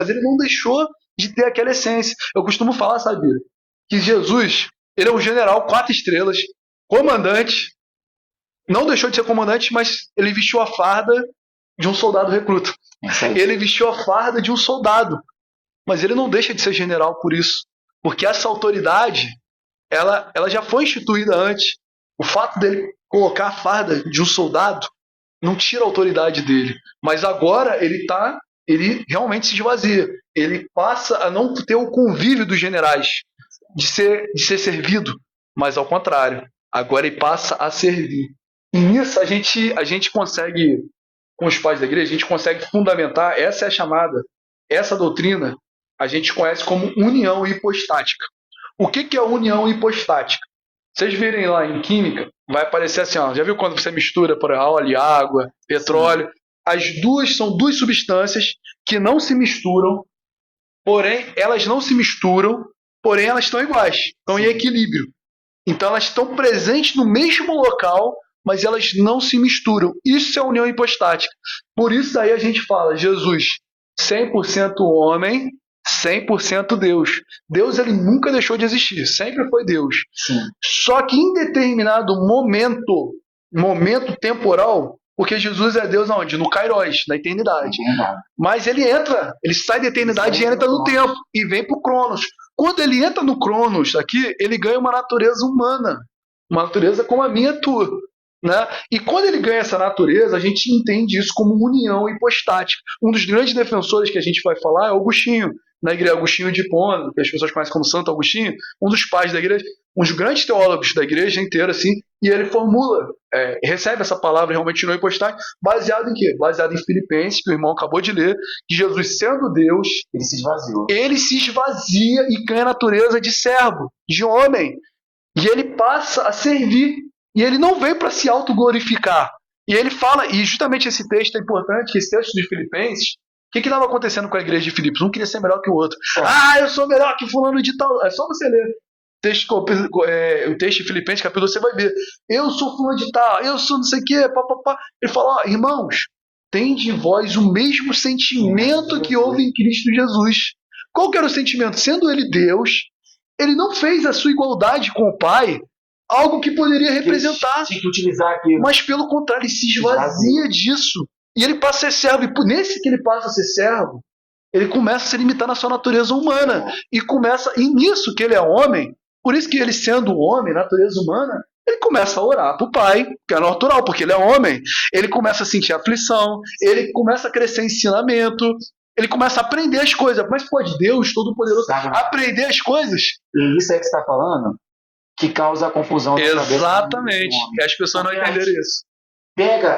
mas ele não deixou de ter aquela essência. Eu costumo falar, sabe, que Jesus, ele é um general 4 estrelas, comandante, não deixou de ser comandante, mas ele vestiu a farda de um soldado recruta. Ele vestiu a farda de um soldado, mas ele não deixa de ser general por isso, porque essa autoridade, ela já foi instituída antes. O fato dele colocar a farda de um soldado não tira a autoridade dele, mas agora ele realmente se esvazia. Ele passa a não ter o convívio dos generais, de ser servido, mas ao contrário, agora ele passa a servir. E nisso a gente consegue, com os pais da igreja, a gente consegue fundamentar, essa é a chamada, essa doutrina, a gente conhece como união hipostática. O que é a união hipostática? Vocês virem lá em química, vai aparecer assim, ó, já viu quando você mistura por óleo, água, petróleo? As duas são duas substâncias que não se misturam, porém elas estão iguais, estão em equilíbrio. Então elas estão presentes no mesmo local, mas elas não se misturam. Isso é união hipostática. Por isso aí a gente fala, Jesus, 100% homem, 100% Deus. Deus, ele nunca deixou de existir, sempre foi Deus. Sim. Só que em determinado momento temporal, porque Jesus é Deus aonde? No Kairos, na eternidade. Mas ele sai da eternidade e entra no tempo, e vem para o Cronos. Quando ele entra no Cronos aqui, ele ganha uma natureza humana, uma natureza como a minha e a tua. Né? E quando ele ganha essa natureza, a gente entende isso como união hipostática. Um dos grandes defensores que a gente vai falar é Agostinho, na igreja Agostinho de Hipona, que as pessoas conhecem como Santo Agostinho, um dos pais da igreja, um dos grandes teólogos da igreja inteira, assim, e ele formula, recebe essa palavra realmente união hipostática, baseado em quê? Baseado em Filipenses, que o irmão acabou de ler, que Jesus, sendo Deus, ele se esvazia e ganha a natureza de servo, de homem, e ele passa a servir. E ele não veio para se autoglorificar. E ele fala, e justamente esse texto é importante, que esse texto de Filipenses, o que estava acontecendo com a igreja de Filipos? Um queria ser melhor que o outro. Eu sou melhor que fulano de tal. É só você ler o texto de Filipenses, capítulo, você vai ver. Eu sou fulano de tal, eu sou não sei o quê, papapá. Ele fala, irmãos, tem de vós o mesmo sentimento que houve em Cristo Jesus. Qual que era o sentimento? Sendo ele Deus, ele não fez a sua igualdade com o Pai algo que poderia representar, tinha que utilizar aquilo. Mas pelo contrário, ele se esvazia disso. E ele passa a ser servo. E nesse que ele passa a ser servo, ele começa a se limitar na sua natureza humana. E nisso que ele é homem, por isso que ele sendo homem, natureza humana, ele começa a orar para o Pai, que é natural, porque ele é homem. Ele começa a sentir aflição, ele começa a crescer em ensinamento, ele começa a aprender as coisas. Mas pode Deus, Todo-Poderoso, aprender as coisas? E isso aí que você está falando, que causa a confusão. Exatamente, que as pessoas não entenderam isso.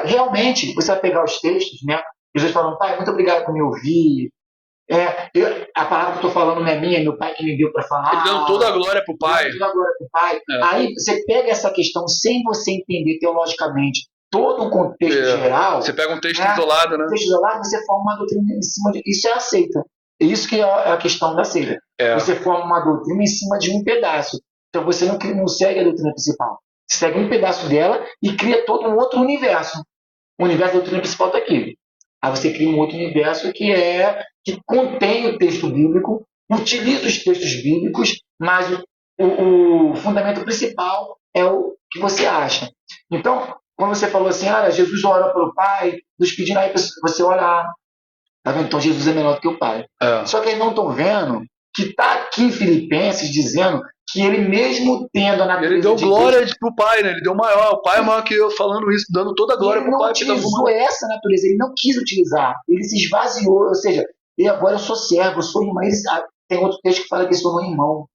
Realmente, você vai pegar os textos, né? Jesus falando, Pai, muito obrigado por me ouvir. A palavra que eu estou falando não é minha, é meu Pai que me deu para falar. Ele deu toda a glória para o Pai. Toda a glória para o Pai. Aí você pega essa questão sem você entender teologicamente todo o contexto geral. Você pega um texto isolado, né? Um texto isolado, você forma uma doutrina em cima de... Isso é a seita. Isso que é a questão da seita. Você forma uma doutrina em cima de um pedaço. Então você não segue a doutrina principal. Você segue um pedaço dela e cria todo um outro universo. O universo da doutrina principal está aqui. Aí você cria um outro universo que contém o texto bíblico, utiliza os textos bíblicos, mas o fundamento principal é o que você acha. Então, quando você falou assim, Jesus ora pelo Pai, nos pedindo, aí você olha, tá vendo? Então Jesus é menor do que o Pai. Só que eles não estão vendo que está aqui em Filipenses dizendo que ele mesmo tendo a natureza ele deu glória para o Pai, né? Ele deu maior. O Pai é maior que eu, falando isso, dando toda a glória para o Pai. Ele não utilizou essa natureza, ele não quis utilizar. Ele se esvaziou, ou seja, agora eu sou servo, eu sou irmão. Tem outro texto que fala que ele se tornou irmão.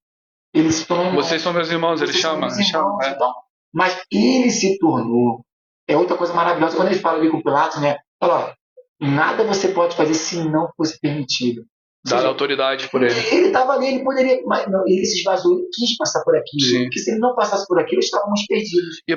Ele se tornou irmão. Vocês são meus irmãos, ele chama. Então, mas ele se tornou. É outra coisa maravilhosa. Quando ele fala ali com Pilatos, né? Fala, nada você pode fazer se não fosse permitido. Dar autoridade por ele. Ele estava ali, ele poderia, mas não, ele se esvazou, ele quis passar por aquilo. Porque se ele não passasse por aquilo, estávamos perdidos. E